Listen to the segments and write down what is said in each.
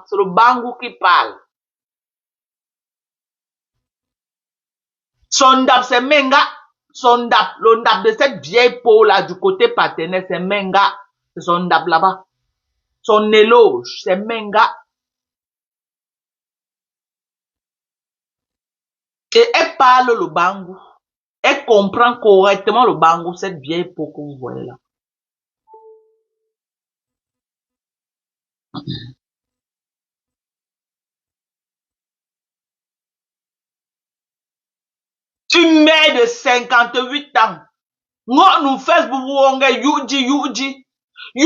C'est le Bangou qui parle. Son dap, c'est Menga. Son dap, le dap de cette vieille peau là du côté paternel, c'est Menga. C'est son dap là-bas. Son éloge, c'est Menga. Et elle parle le Bangou. Elle comprend correctement le Bangou, cette vieille peau que vous voyez là. Une mère de 58 ans. Moi, nous Facebook, on Yuji. Tu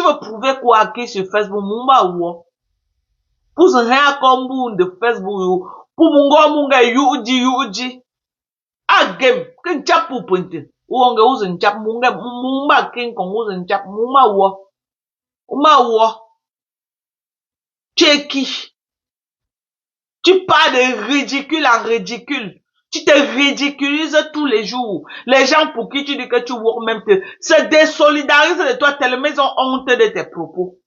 veux prouver quoi qui sur Facebook? Mumba ou? Pour ce rien comme de Facebook, pour munga Yuji. Ah, game, qu'un chap pour pointer. Ou on ga un chap mumba king kon un chap mumba ou? Tu es qui? Tu parles de ridicule en ridicule. Tu te ridiculises tous les jours. Les gens pour qui tu dis que tu vois même se désolidarisent de toi tellement ils ont honte de tes propos.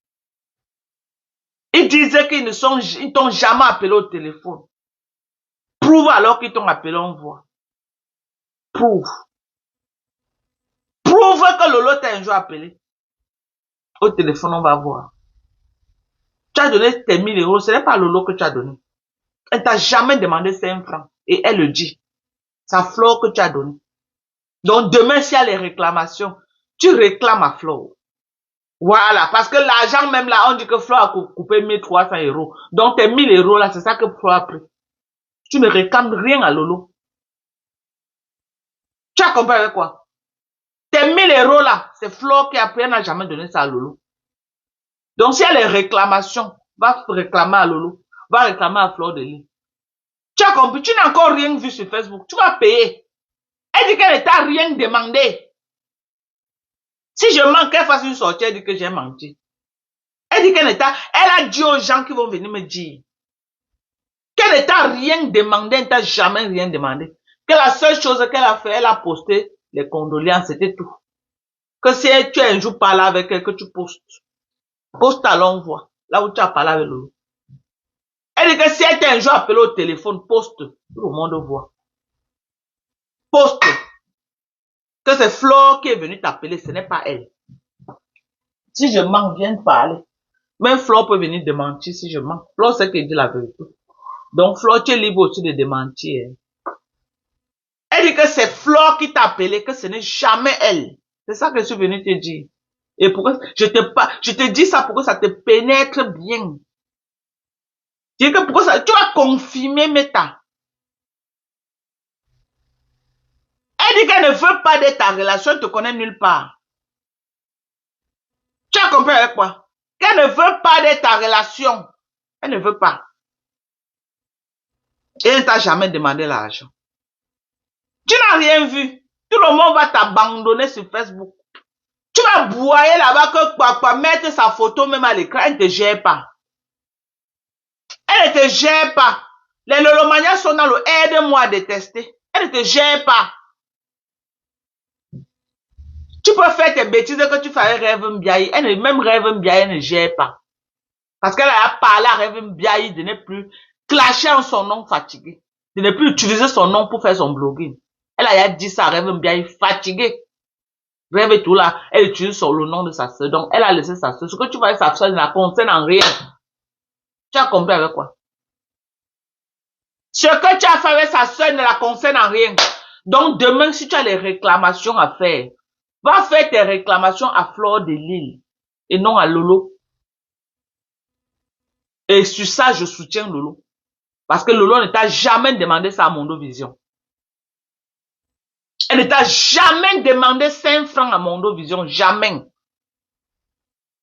Ils disaient ils t'ont jamais appelé au téléphone. Prouve alors qu'ils t'ont appelé en voix. Prouve. Prouve que Lolo t'a un jour appelé. Au téléphone, on va voir. Tu as donné tes 1000 euros, ce n'est pas Lolo que tu as donné. Elle t'a jamais demandé 5 francs. Et elle le dit. C'est Flore que tu as donné. Donc demain, s'il y a les réclamations, tu réclames à Flore. Voilà, parce que l'argent même là, on dit que Flore a coupé 1300 euros. Donc tes 1000 euros là, c'est ça que Flore a pris. Tu ne réclames rien à Lolo. Tu as compris avec quoi? Tes 1000 euros là, c'est Flore qui a pris, elle n'a jamais donné ça à Lolo. Donc s'il y a les réclamations, va réclamer à Lolo. Va réclamer à Flore de Lille. Tu as compris? Tu n'as encore rien vu sur Facebook. Tu vas payer. Elle dit qu'elle ne t'a rien demandé. Si je manque, qu'elle fasse une sortie, elle dit que j'ai menti. Elle dit qu'elle ne t'a, elle a dit aux gens qui vont venir me dire qu'elle ne t'a rien demandé, elle ne t'a jamais rien demandé. Que la seule chose qu'elle a fait, elle a posté les condoléances, c'était tout. Que si tu es un jour parlé avec elle, que tu postes. Poste à l'envoi, là où tu as parlé avec Lolo. Elle dit que si elle t'a un jour appelé au téléphone, poste, tout le monde voit. Poste. Que c'est Flore qui est venue t'appeler, ce n'est pas elle. Si je mens, viens parler. Même Flore peut venir démentir si je mens. Flore c'est qu'elle dit la vérité. Donc Flore, tu es libre aussi de démentir. Elle dit que c'est Flore qui t'a appelé, que ce n'est jamais elle. C'est ça que je suis venu te dire. Et pourquoi je te dis ça pour que ça te pénètre bien. Je dis que pourquoi ça, tu vas confirmer Meta. Elle dit qu'elle ne veut pas de ta relation, elle te connaît nulle part. Tu as compris avec quoi? Qu'elle ne veut pas de ta relation. Elle ne veut pas. Et elle ne t'a jamais demandé l'argent. Tu n'as rien vu. Tout le monde va t'abandonner sur Facebook. Tu vas boyer là-bas que papa mettre sa photo même à l'écran, elle ne te gère pas. Elle ne te gère pas. Les lolomanias sont dans le aide-moi à détester. Elle ne te gère pas. Tu peux faire tes bêtises que tu fais Rêve Mbiaye. Même Rêve Mbiaye ne gère pas. Parce qu'elle a parlé à Rêve Mbiaye de ne plus clasher en son nom fatigué. De ne plus utiliser son nom pour faire son blogging. Elle a dit ça à Rêve Mbiaye fatigué. Rêve et tout là, elle utilise le nom de sa soeur. Donc, elle a laissé sa soeur. Ce que tu vois avec sa soeur ne la concerne en rien. Tu as compris avec quoi? Ce que tu as fait avec sa soeur ne la concerne en rien. Donc, demain, si tu as les réclamations à faire, va faire tes réclamations à Flore de Lille et non à Lolo. Et sur ça, je soutiens Lolo. Parce que Lolo ne t'a jamais demandé ça à Mondovision. Elle ne t'a jamais demandé 5 francs à Mondovision. Jamais.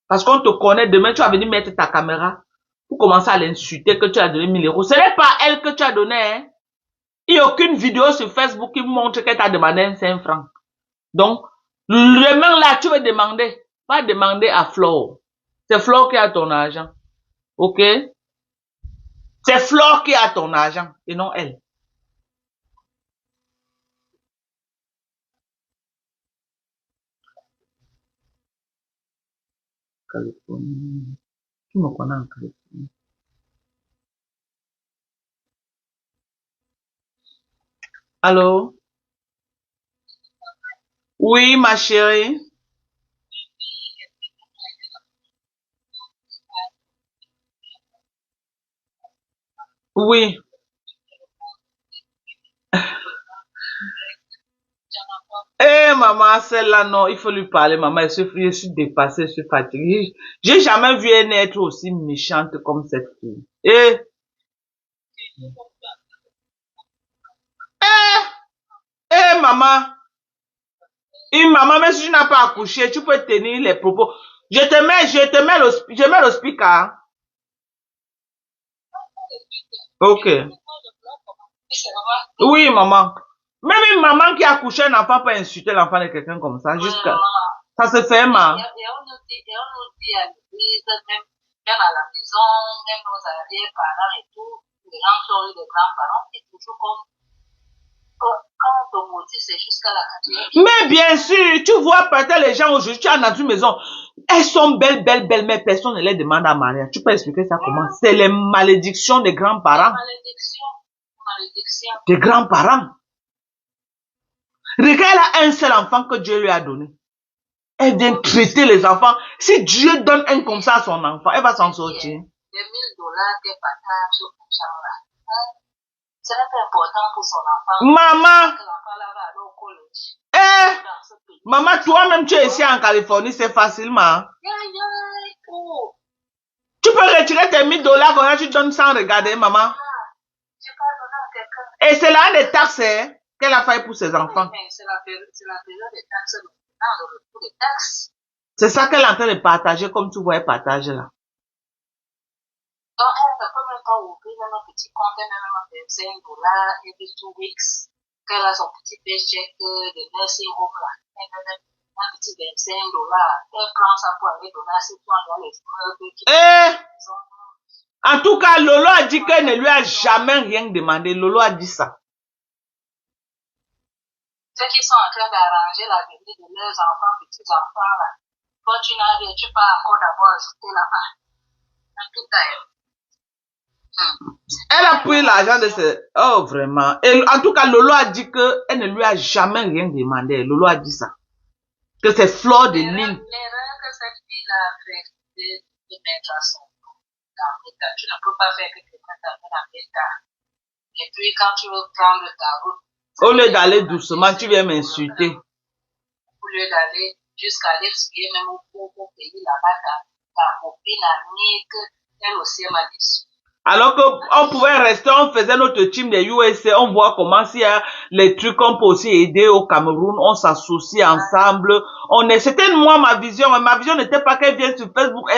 Parce qu'on te connaît. Demain, tu vas venir mettre ta caméra pour commencer à l'insulter que tu as donné 1000 euros. Ce n'est pas elle que tu as donné. Hein. Il n'y a aucune vidéo sur Facebook qui montre qu'elle t'a demandé 5 francs. Donc, demain là, tu veux demander. Va demander à Flore. C'est Flore qui a ton argent. Ok? C'est Flore qui a ton argent et non elle. Californie. Qui me connaît en Californie? Allô? Oui, ma chérie. Oui. Eh, maman, celle-là, non, il faut lui parler, maman. Je suis dépassée, je suis fatiguée. J'ai jamais vu elle être aussi méchante comme cette fille. Eh, maman. Une maman, même si tu n'as pas accouché, tu peux tenir les propos. Je mets le speaker, hein. Ok. Oui, maman. Même une maman qui a accouché un enfant peut insulter l'enfant de quelqu'un comme ça, jusqu'à, ça se fait, ma. Et on nous dit à l'église, même à la maison, même nos arrière-parents et tout, les gens qui ont eu des grands-parents, c'est toujours comme quand on te maudit, c'est jusqu'à la quatrième. Mais bien sûr, tu vois peut-être les gens aujourd'hui, tu as dans une maison, elles sont belles, belles, belles, mais personne ne les demande à mariage. Tu peux expliquer ça comment? C'est les malédictions des grands-parents. Malédiction. Des grands-parents. Regarde, elle a un seul enfant que Dieu lui a donné. Elle vient traiter les enfants. Si Dieu donne un comme ça à son enfant, elle va s'en sortir. Les $1000 qu'elle partage pour ça là. Ce n'est pas important pour son enfant. Maman. L'enfant là va aller au collège. Maman, toi-même, tu es ici en Californie, c'est facilement. Tu peux retirer tes $1000 quand tu donnes sans regarder, maman. Et c'est là des taxes qu'elle a fait pour ses enfants. C'est la période des taxes, le retour des taxes. C'est ça qu'elle est en train de partager comme tu vois, elle partage là. Donc, elle ne peut même pas ouvrir même un petit compte, elle même un $25 every 2 weeks. Qu'elle a son petit paycheck de nursing home là. Elle a un petit $25. Elle prend ça pour aller donner à ses soins dans les meubles. En tout cas, Lolo a dit qu'elle ne lui a jamais rien demandé. Lolo a dit ça. Ceux qui sont en train d'arranger l'avenir de leurs enfants, petits-enfants là. Quand tu n'arrives, tu pas encore d'abord ajouter là-bas. Tout d'ailleurs. Elle a pris l'argent de ses... Oh, vraiment. Et en tout cas, Lolo a dit qu'elle ne lui a jamais rien demandé. Lolo a dit ça. Que c'est Fleur de Lille. L'erreur que cette fille a fait, c'est de mettre à son nom dans l'État. Tu ne peux pas faire que quelqu'un t'amène dans l'État. Et puis, quand tu veux prendre ta route... Au lieu d'aller doucement, tu viens m'insulter. Au lieu d'aller jusqu'à aller skier même au pays là-bas, ta copine amie, elle aussi m'a déçu. Alors qu'on pouvait rester, on faisait notre team des USA, on voit comment s'il y a les trucs qu'on peut aussi aider au Cameroun, on s'associe ensemble. C'était moi ma vision. Ma vision n'était pas qu'elle vienne sur Facebook.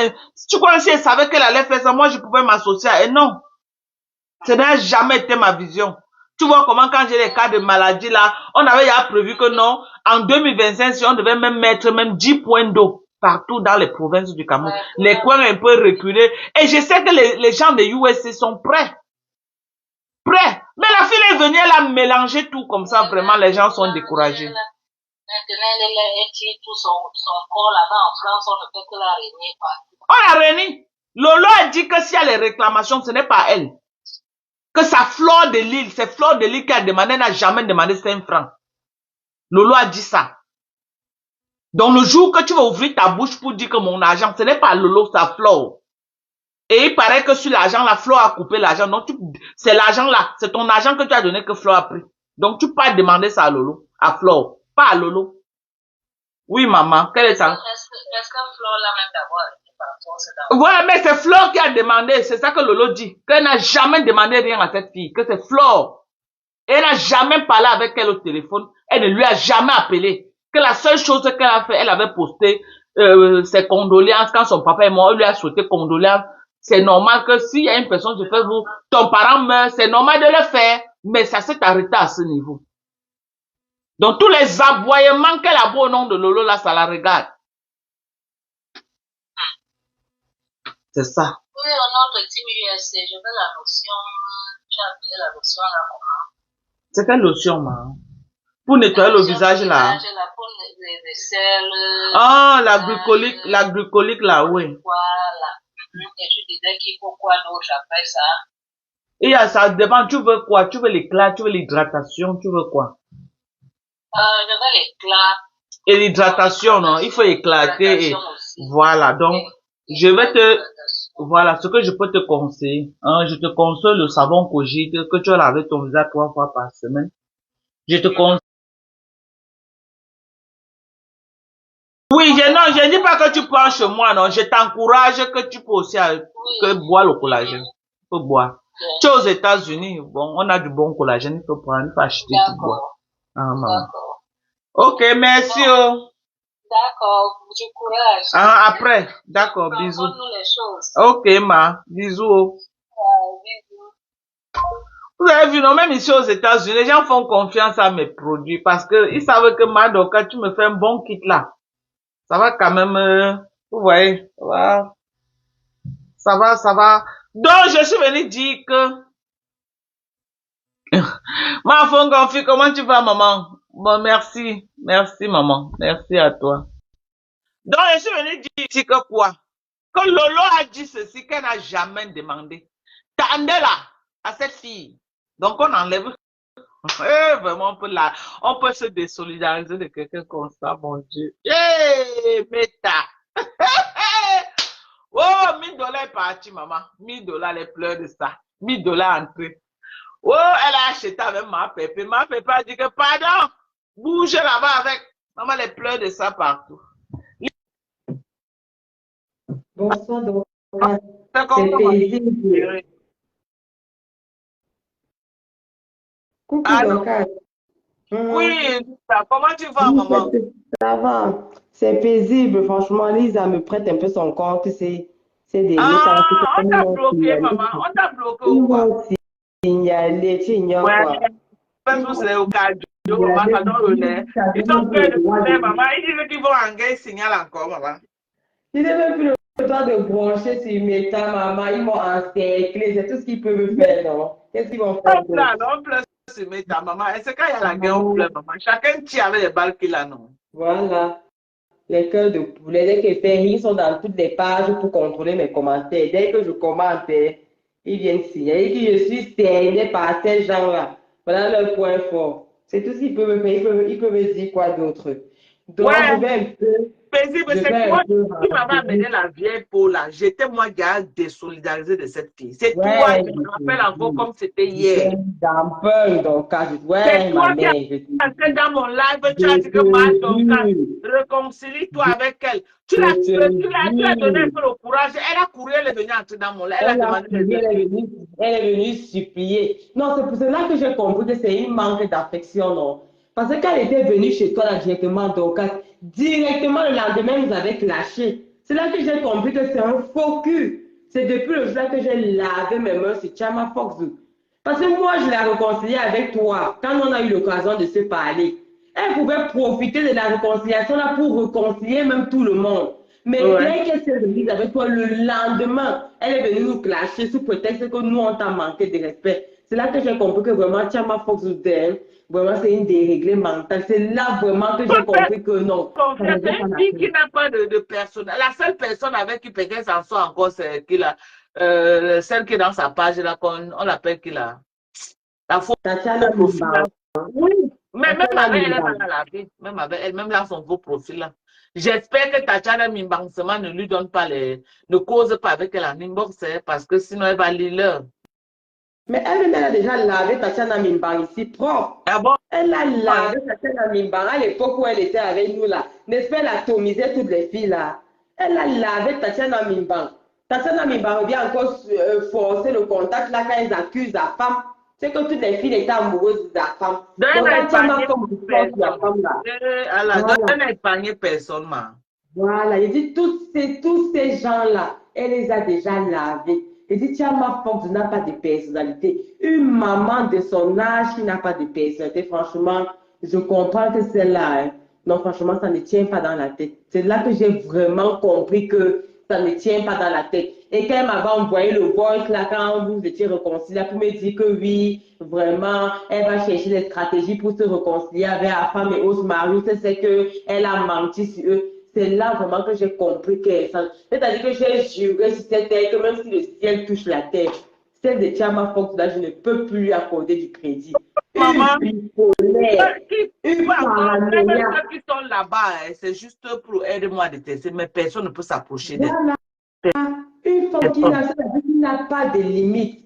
Tu crois si elle savait qu'elle allait faire ça, moi je pouvais m'associer à elle. Non. Ce n'a jamais été ma vision. Tu vois comment quand j'ai les cas de maladie là, on avait déjà prévu que non, en 2025, si on devait même mettre même 10 points d'eau partout dans les provinces du Cameroun, les coins un peu reculés. Et je sais que les gens de USA sont prêts. Prêts. Mais la fille est venue, elle a mélangé tout comme ça, vraiment, les gens sont découragés. Maintenant, elle tire tout son corps là-bas en France, on ne peut que la réunir partout. On la réunit. Lolo a dit que s'il y a les réclamations, ce n'est pas elle. Que sa Fleur de Lille, c'est Fleur de Lille qui a demandé, n'a jamais demandé 5 francs. Lolo a dit ça. Donc le jour que tu vas ouvrir ta bouche pour dire que mon argent, ce n'est pas Lolo, c'est Fleur. Et il paraît que sur l'argent, la Fleur a coupé l'argent. Donc c'est l'argent là, c'est ton argent que tu as donné que Fleur a pris. Donc tu peux pas demander ça à Lolo, à Fleur, pas à Lolo. Oui maman, quelle est ta... Est-ce que Fleur l'a même d'abord été par force? Ouais, mais c'est Fleur qui a demandé, c'est ça que Lolo dit. Qu'elle n'a jamais demandé rien à cette fille, que c'est Fleur. Elle n'a jamais parlé avec elle au téléphone, elle ne lui a jamais appelé. Que la seule chose qu'elle a fait, elle avait posté ses condoléances quand son papa est mort, elle lui a souhaité condoléances. C'est normal que s'il y a une personne sur Facebook, ton parent meurt, c'est normal de le faire, mais ça s'est arrêté à ce niveau. Donc tous les aboiements qu'elle a beau au nom de Lolo, là, ça la regarde. C'est ça. Oui, notre team USA, je veux la notion, tu as appelé la notion là comment? C'est quelle notion, maman? Pour nettoyer le visage là. Pour les selles. Ah, la glycolique là, oui. Voilà. Et je disais qu'il faut quoi d'autre après ça? Et ça dépend, tu veux quoi? Tu veux l'éclat, tu veux l'hydratation, tu veux quoi? Je veux l'éclat. Et l'hydratation, non, il faut éclater. Et voilà, donc, voilà, ce que je peux te conseiller. Hein, je te conseille le savon Cogite que tu vas laver ton visage 3 fois par semaine. Je te conseille. Oui, non, je dis pas que tu prends chez moi, non. Je t'encourage que tu peux aussi boire le collagène. Tu peux boire. Tu es aux États-Unis, bon, on a du bon collagène, il faut prendre, il faut acheter, tu bois. Ah, maman. Ok, merci. Oh. D'accord, du courage. Ah, après, d'accord, bisous. Ok, ma, bisous. Bisous. Vous avez vu, non, même ici aux États-Unis, les gens font confiance à mes produits parce que ils savent que quand tu me fais un bon kit là, ça va quand même, vous voyez, ça va. Donc, je suis venu dire que, ma fille, comment tu vas, maman? Bon, merci, maman, merci à toi. Donc, je suis venu dire que quoi? Que Lolo a dit ceci qu'elle n'a jamais demandé. Tendez là, à cette fille. Donc, on enlève. Vraiment, on peut se désolidariser de quelqu'un comme ça, mon Dieu. Meta. Oh, 1 000 $ est parti, maman. 1 000 $ les pleurs de ça. 1 000 $ entré. Oh, elle a acheté avec ma pépé. Ma pépé a dit que, pardon, bougez là-bas avec. Maman, les pleurs de ça partout. Bonsoir, donc, c'est paisible. Coucou, Dorcas. Oui, comment tu vas, maman? Ça va, c'est paisible. Franchement, Lisa me prête un peu son compte. C'est des on t'a bloqué, maman. On t'a bloqué ou quoi? Signaler, tu ignores quoi. Facebook, c'est au cas où, maman, ça donne le lait. Ils sont prêts de poulet, maman. Ils disent qu'ils vont engager signal encore, maman. Ils n'ont même plus le temps de brancher sur Meta, maman. Ils m'ont encerclé. C'est tout ce qu'ils peuvent faire, non? Qu'est-ce qu'ils vont faire? On pleure sur Meta, maman. Et c'est quand il y a la guerre, on pleure, maman. Chacun tire avec les balles qu'il a, non? Voilà. Les cœurs de poulet, dès qu'ils fait, ils sont dans toutes les pages pour contrôler mes commentaires. Dès que je commente, ils viennent signaler que je suis cerné par ces gens-là. Voilà leur point fort. C'est tout ce qu'ils peuvent me faire. Ils peuvent me dire quoi d'autre. Donc, je vais un peu. Paisible, c'est toi qui m'avais amené la vieille peau là. J'étais moi qui a désolidariser de cette fille. C'est toi, je me rappelle encore comme c'était hier. Dans peur, donc, c'est toi qui as passé dans mon live, tu as dit que ma donc, réconcilie-toi avec elle. Tu l'as donné un peu le courage. Elle a couru, elle est venue entrer dans mon live. Elle est venue supplier. Non, c'est pour cela que j'ai compris que c'est un manque d'affection, non. Parce que quand elle était venue chez toi là, directement, donc, directement le lendemain, vous avez clashé. C'est là que j'ai compris que c'est un faux cul. C'est depuis le jour que j'ai lavé mes mains sur Chama Fox. Parce que moi, je l'ai réconcilié avec toi quand on a eu l'occasion de se parler. Elle pouvait profiter de la réconciliation là pour réconcilier même tout le monde. Mais dès qu'elle s'est remise avec toi le lendemain, elle est venue nous clasher sous prétexte que nous, on t'a manqué de respect. C'est là que j'ai compris que vraiment, Chama Fox vraiment, c'est une déréglée mentale. C'est là vraiment que j'ai compris que non. C'est une fille qui n'a pas de personne. La seule personne avec qui peut-être s'en sort encore, c'est celle qui est dans sa page, là, on l'appelle qui là. La fausse. Oui, mais même avec elle, elle va la vie. Même avec elle, même là, son beau profil là. J'espère que Tatiana Mimbansema ne lui donne pas ne cause pas avec elle en inbox, parce que sinon elle va lire l'heure. Mais elle a déjà lavé Tatiana Mimbang ici propre. Ah bon? Elle a lavé Tatiana Mimbang à l'époque où elle était avec nous là. N'est-ce pas, elle a atomisé toutes les filles là. Elle a lavé Tatiana Mimbang. Tatiana Mimbang vient encore forcer le contact là quand ils accusent la femme. C'est que toutes les filles étaient amoureuses de la femme. Donc, elle n'a épargné personne. Voilà, il dit tous ces gens-là, elle les a déjà lavés. Il dit, Chama Fox n'a pas de personnalité. Une maman de son âge qui n'a pas de personnalité, franchement, je comprends que c'est là. Non, franchement, ça ne tient pas dans la tête. C'est là que j'ai vraiment compris que ça ne tient pas dans la tête. Et quand elle m'avait envoyé le voice là, quand vous étiez réconciliés, pour me dire que oui, vraiment, elle va chercher des stratégies pour se réconcilier avec la femme et autres maris, c'est qu'elle a menti sur eux. C'est là vraiment que j'ai compris qu'elle c'est-à-dire que j'ai juré sur cette terre que même si le ciel touche la terre, celle de Tiama Fox, là, je ne peux plus lui accorder du crédit. Maman, Une bipolaire, une paranoïa. ceux qui sont là-bas, c'est juste pour aider-moi à détester, mais personne ne peut s'approcher d'elle. Voilà, une femme qui n'a pas de limite.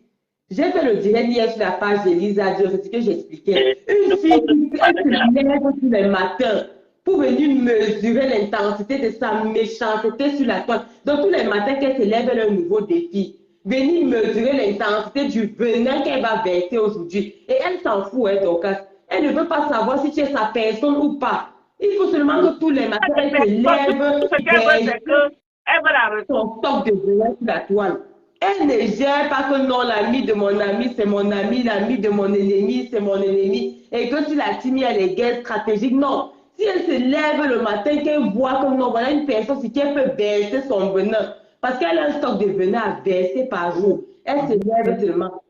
J'ai fait le direct hier sur la page d'Elisa Dior, c'est ce que j'expliquais. Une fille qui se lève tous les matins pour venir mesurer l'intensité de sa méchanceté sur la toile. Donc tous les matins qu'elle se lève, elle a un nouveau défi. Venir mesurer l'intensité du venin qu'elle va verser aujourd'hui. Et elle s'en fout, hein, donc elle ne veut pas savoir si tu es sa personne ou pas. Il faut seulement que tous les matins, elle se lève, Elle va la son stock de venin sur la toile. Elle ne gère pas que non, l'ami de mon ami, c'est mon ami, l'ami de mon ennemi, c'est mon ennemi, et que si la timide a les guerres stratégiques, non. Si elle se lève le matin, qu'elle voit que non, voilà une personne qui peut verser son venin, parce qu'elle a un stock de venin à verser par jour, elle se lève seulement.